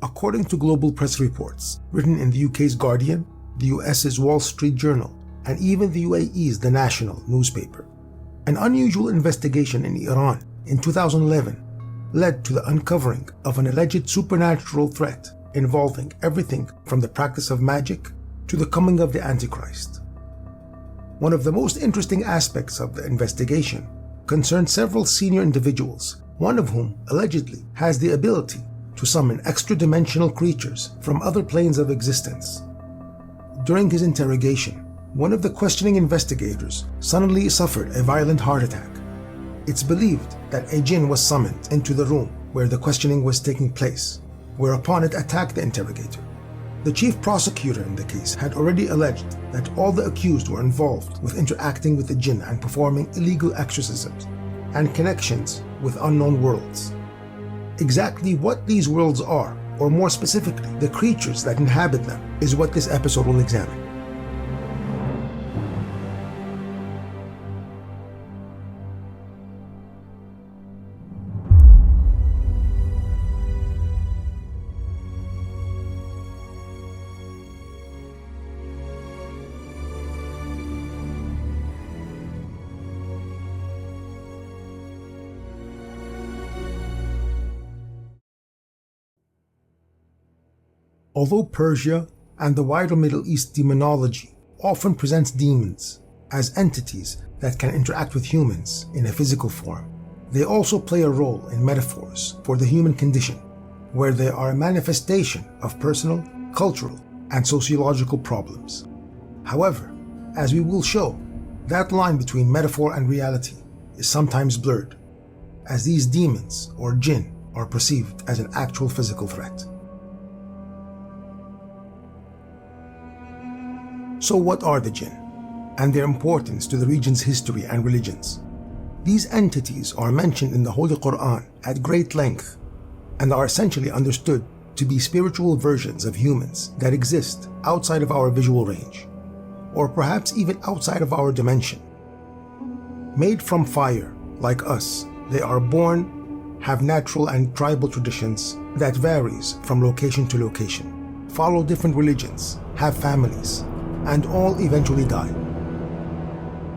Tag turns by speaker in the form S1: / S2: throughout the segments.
S1: According to global press reports written in the UK's Guardian, the US's Wall Street Journal, and even the UAE's The National newspaper, an unusual investigation in Iran in 2011 led to the uncovering of an alleged supernatural threat involving everything from the practice of magic to the coming of the Antichrist. One of the most interesting aspects of the investigation concerned several senior individuals, one of whom allegedly has the ability to summon extra-dimensional creatures from other planes of existence. During his interrogation, one of the questioning investigators suddenly suffered a violent heart attack. It's believed that a jinn was summoned into the room where the questioning was taking place, whereupon it attacked the interrogator. The chief prosecutor in the case had already alleged that all the accused were involved with interacting with the jinn and performing illegal exorcisms and connections with unknown worlds. Exactly what these worlds are, or more specifically, the creatures that inhabit them, is what this episode will examine. Although Persia and the wider Middle East demonology often presents demons as entities that can interact with humans in a physical form, they also play a role in metaphors for the human condition, where they are a manifestation of personal, cultural, and sociological problems. However, as we will show, that line between metaphor and reality is sometimes blurred, as these demons or jinn are perceived as an actual physical threat. So what are the jinn, and their importance to the region's history and religions? These entities are mentioned in the Holy Quran at great length and are essentially understood to be spiritual versions of humans that exist outside of our visual range, or perhaps even outside of our dimension. Made from fire, like us, they are born, have natural and tribal traditions that varies from location to location, follow different religions, have families, and all eventually die.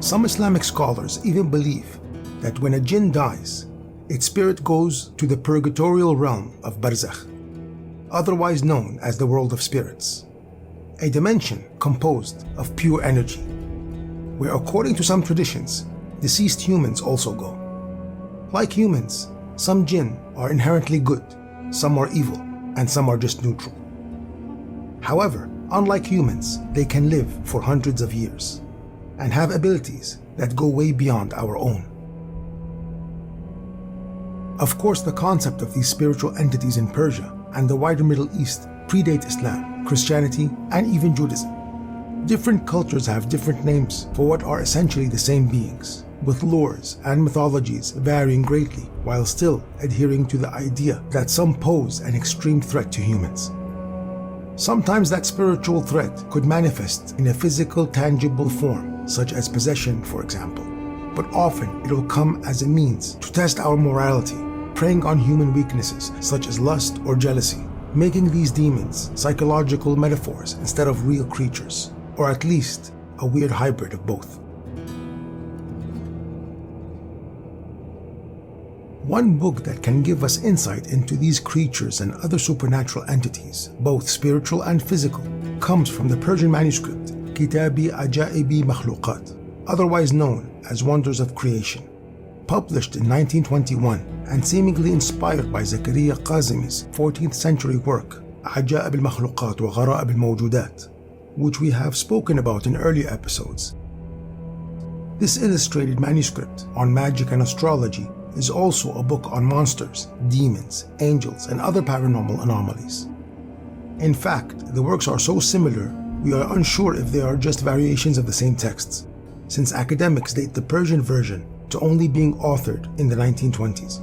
S1: Some Islamic scholars even believe that when a jinn dies, its spirit goes to the purgatorial realm of Barzakh, otherwise known as the world of spirits, a dimension composed of pure energy, where according to some traditions, deceased humans also go. Like humans, some jinn are inherently good, some are evil, and some are just neutral. However, unlike humans, they can live for hundreds of years and have abilities that go way beyond our own. Of course, the concept of these spiritual entities in Persia and the wider Middle East predate Islam, Christianity, and even Judaism. Different cultures have different names for what are essentially the same beings, with lores and mythologies varying greatly while still adhering to the idea that some pose an extreme threat to humans. Sometimes that spiritual threat could manifest in a physical, tangible form, such as possession, for example. But often it will come as a means to test our morality, preying on human weaknesses such as lust or jealousy, making these demons psychological metaphors instead of real creatures, or at least a weird hybrid of both. One book that can give us insight into these creatures and other supernatural entities, both spiritual and physical, comes from the Persian manuscript Kitabi Ajaibi Makhluqat, otherwise known as Wonders of Creation, published in 1921 and seemingly inspired by Zakaria Qazimi's 14th century work Ajaib al-Makhluqat wa Gharaib al-Mawjudat, which we have spoken about in earlier episodes. This illustrated manuscript on magic and astrology is also a book on monsters, demons, angels, and other paranormal anomalies. In fact, the works are so similar, we are unsure if they are just variations of the same texts, since academics date the Persian version to only being authored in the 1920s.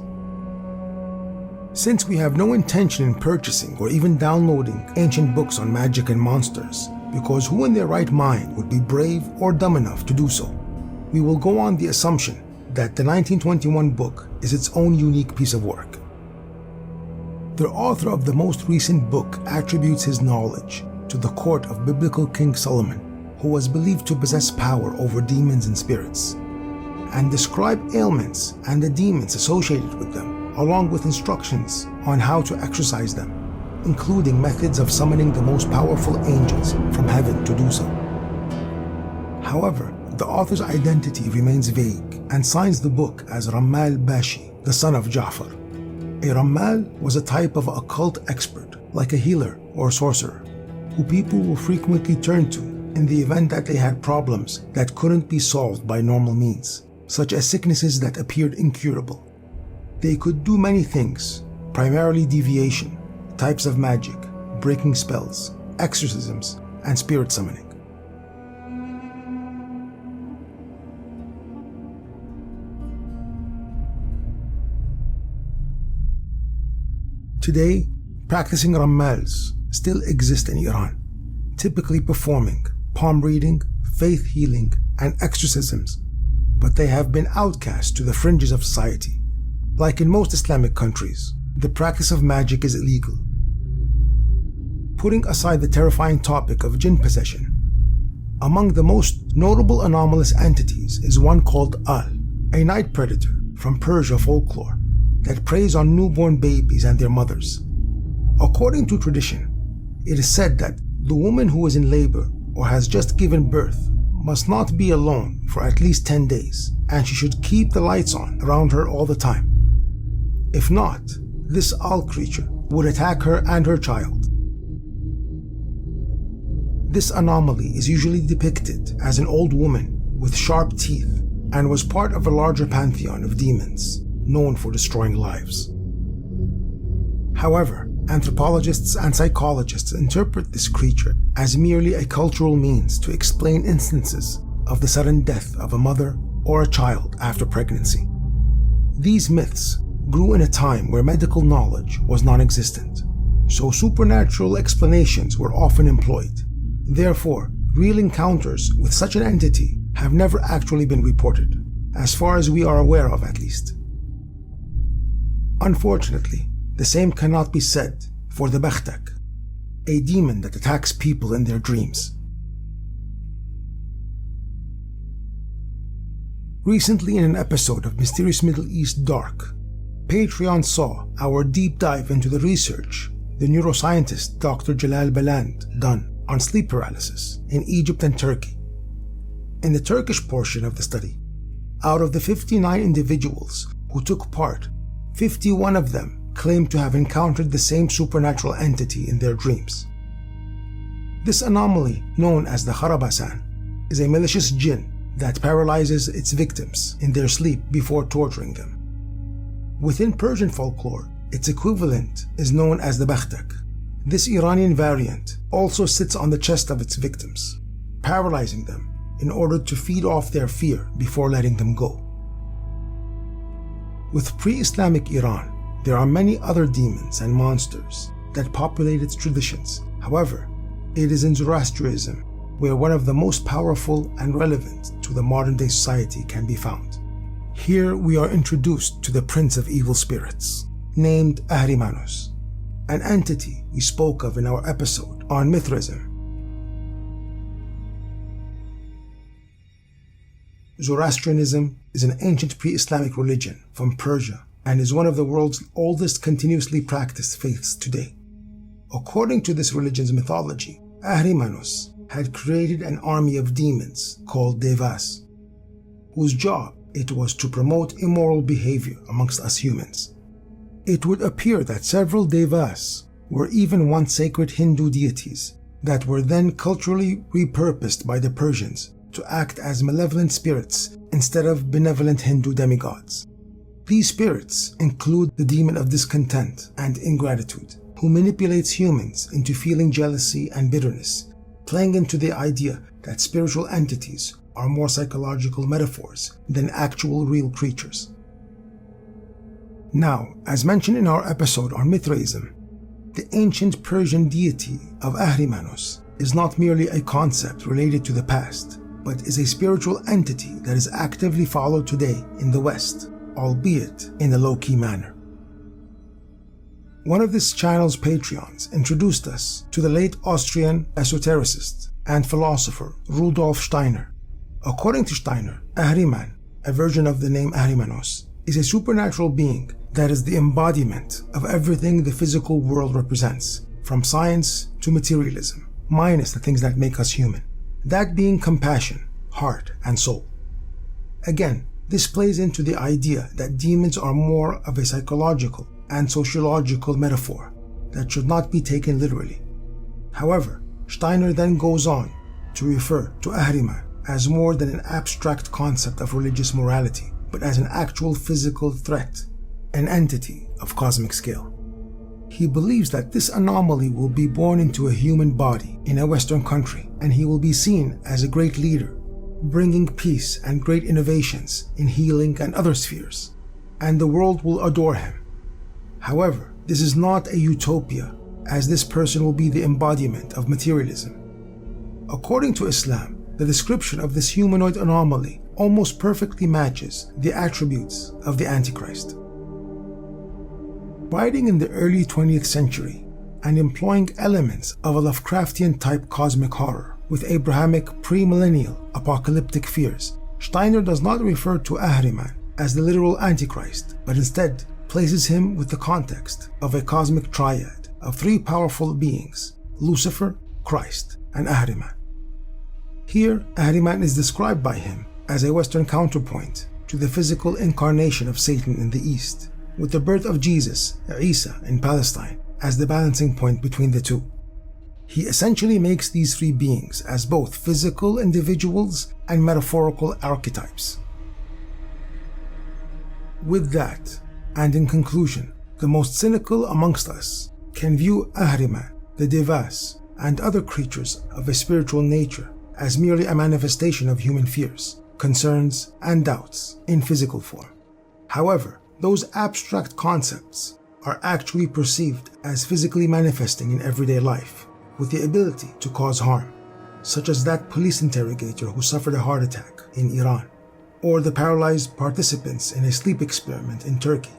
S1: Since we have no intention in purchasing or even downloading ancient books on magic and monsters, because who in their right mind would be brave or dumb enough to do so, we will go on the assumption that the 1921 book is its own unique piece of work. The author of the most recent book attributes his knowledge to the court of biblical King Solomon, who was believed to possess power over demons and spirits, and describe ailments and the demons associated with them, along with instructions on how to exorcise them, including methods of summoning the most powerful angels from heaven to do so. However, the author's identity remains vague and signs the book as Rammal Bashi, the son of Ja'far. A Rammal was a type of occult expert, like a healer or sorcerer, who people will frequently turn to in the event that they had problems that couldn't be solved by normal means, such as sicknesses that appeared incurable. They could do many things, primarily deviation, types of magic, breaking spells, exorcisms, and spirit summoning. Today, practicing Rammals still exist in Iran, typically performing palm reading, faith healing, and exorcisms, but they have been outcast to the fringes of society. Like in most Islamic countries, the practice of magic is illegal. Putting aside the terrifying topic of jinn possession, among the most notable anomalous entities is one called Al, a night predator from Persia folklore that preys on newborn babies and their mothers. According to tradition, it is said that the woman who is in labor or has just given birth must not be alone for at least 10 days, and she should keep the lights on around her all the time. If not, this Al creature would attack her and her child. This anomaly is usually depicted as an old woman with sharp teeth and was part of a larger pantheon of demons known for destroying lives. However, anthropologists and psychologists interpret this creature as merely a cultural means to explain instances of the sudden death of a mother or a child after pregnancy. These myths grew in a time where medical knowledge was non-existent, so supernatural explanations were often employed. Therefore, real encounters with such an entity have never actually been reported, as far as we are aware of at least. Unfortunately, the same cannot be said for the Bakhtak, a demon that attacks people in their dreams. Recently, in an episode of Mysterious Middle East Dark, Patreon saw our deep dive into the research the neuroscientist Dr. Jalal Baland done on sleep paralysis in Egypt and Turkey. In the Turkish portion of the study, out of the 59 individuals who took part, 51 of them claimed to have encountered the same supernatural entity in their dreams. This anomaly, known as the Kharabasan, is a malicious jinn that paralyzes its victims in their sleep before torturing them. Within Persian folklore, its equivalent is known as the Bakhtak. This Iranian variant also sits on the chest of its victims, paralyzing them in order to feed off their fear before letting them go. With pre-Islamic Iran, there are many other demons and monsters that populate its traditions. However, it is in Zoroastrianism where one of the most powerful and relevant to the modern-day society can be found. Here we are introduced to the prince of evil spirits, named Ahriman, an entity we spoke of in our episode on Mithraism. Zoroastrianism is an ancient pre-Islamic religion from Persia and is one of the world's oldest continuously practiced faiths today. According to this religion's mythology, Ahriman had created an army of demons called Devas, whose job it was to promote immoral behavior amongst us humans. It would appear that several Devas were even once sacred Hindu deities that were then culturally repurposed by the Persians to act as malevolent spirits instead of benevolent Hindu demigods. These spirits include the demon of discontent and ingratitude, who manipulates humans into feeling jealousy and bitterness, playing into the idea that spiritual entities are more psychological metaphors than actual real creatures. Now, as mentioned in our episode on Mithraism, the ancient Persian deity of Ahriman is not merely a concept related to the past, but is a spiritual entity that is actively followed today in the West, albeit in a low-key manner. One of this channel's Patreons introduced us to the late Austrian esotericist and philosopher Rudolf Steiner. According to Steiner, Ahriman, a version of the name Ahrimanos, is a supernatural being that is the embodiment of everything the physical world represents, from science to materialism, minus the things that make us human. That being compassion, heart, and soul. Again, this plays into the idea that demons are more of a psychological and sociological metaphor that should not be taken literally. However, Steiner then goes on to refer to Ahriman as more than an abstract concept of religious morality, but as an actual physical threat, an entity of cosmic scale. He believes that this anomaly will be born into a human body in a Western country, and he will be seen as a great leader, bringing peace and great innovations in healing and other spheres, and the world will adore him. However, this is not a utopia, as this person will be the embodiment of materialism. According to Islam, the description of this humanoid anomaly almost perfectly matches the attributes of the Antichrist. Writing in the early 20th century and employing elements of a Lovecraftian-type cosmic horror with Abrahamic premillennial apocalyptic fears, Steiner does not refer to Ahriman as the literal Antichrist, but instead places him with the context of a cosmic triad of three powerful beings, Lucifer, Christ, and Ahriman. Here, Ahriman is described by him as a Western counterpoint to the physical incarnation of Satan in the East, with the birth of Jesus, Isa, in Palestine as the balancing point between the two. He essentially makes these three beings as both physical individuals and metaphorical archetypes. With that, and in conclusion, the most cynical amongst us can view Ahriman, the Devas, and other creatures of a spiritual nature as merely a manifestation of human fears, concerns, and doubts in physical form. However, those abstract concepts are actually perceived as physically manifesting in everyday life, with the ability to cause harm, such as that police interrogator who suffered a heart attack in Iran, or the paralyzed participants in a sleep experiment in Turkey,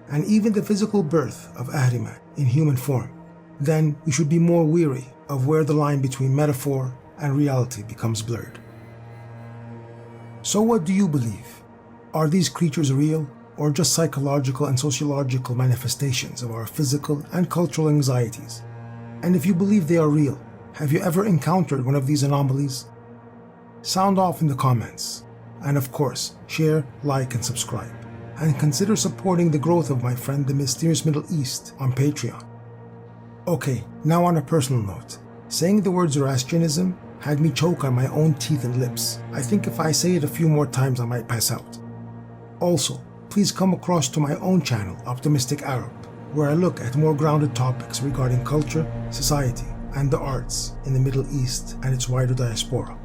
S1: and even the physical birth of Ahriman in human form. Then we should be more wary of where the line between metaphor and reality becomes blurred. So what do you believe? Are these creatures real, or just psychological and sociological manifestations of our physical and cultural anxieties? And if you believe they are real, have you ever encountered one of these anomalies? Sound off in the comments. And of course, share, like, and subscribe. And consider supporting the growth of my friend the Mysterious Middle East on Patreon. Okay, now on a personal note, saying the word Zoroastrianism had me choke on my own teeth and lips. I think if I say it a few more times I might pass out. Also, please come across to my own channel, Optimistic Arab, where I look at more grounded topics regarding culture, society, and the arts in the Middle East and its wider diaspora.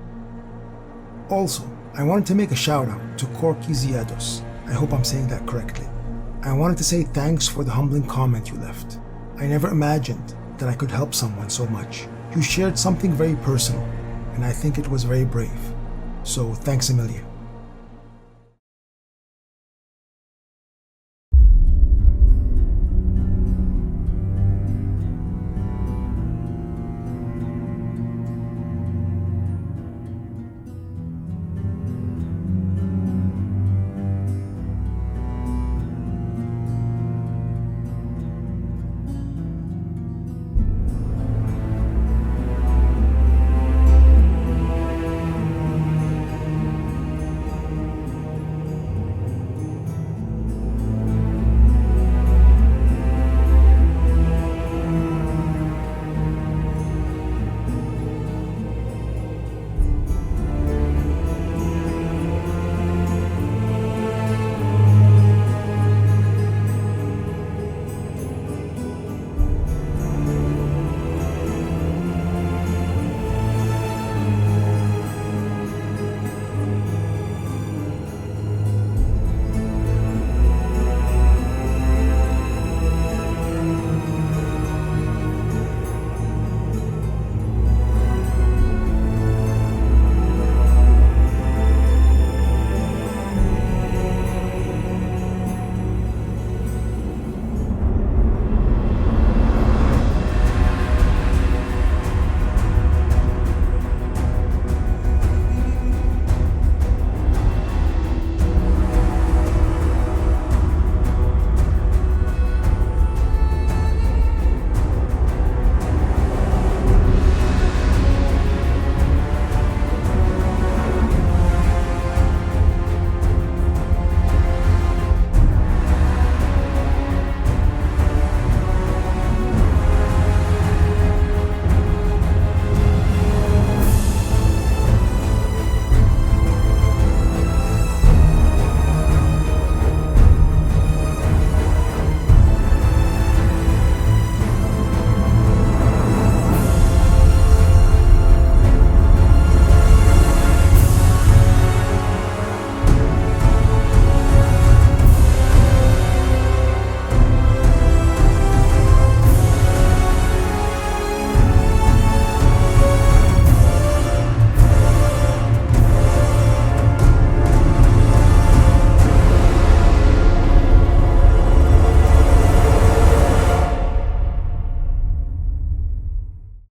S1: Also, I wanted to make a shout out to Corky Ziados. I hope I'm saying that correctly. I wanted to say thanks for the humbling comment you left. I never imagined that I could help someone so much. You shared something very personal, and I think it was very brave. So thanks a million.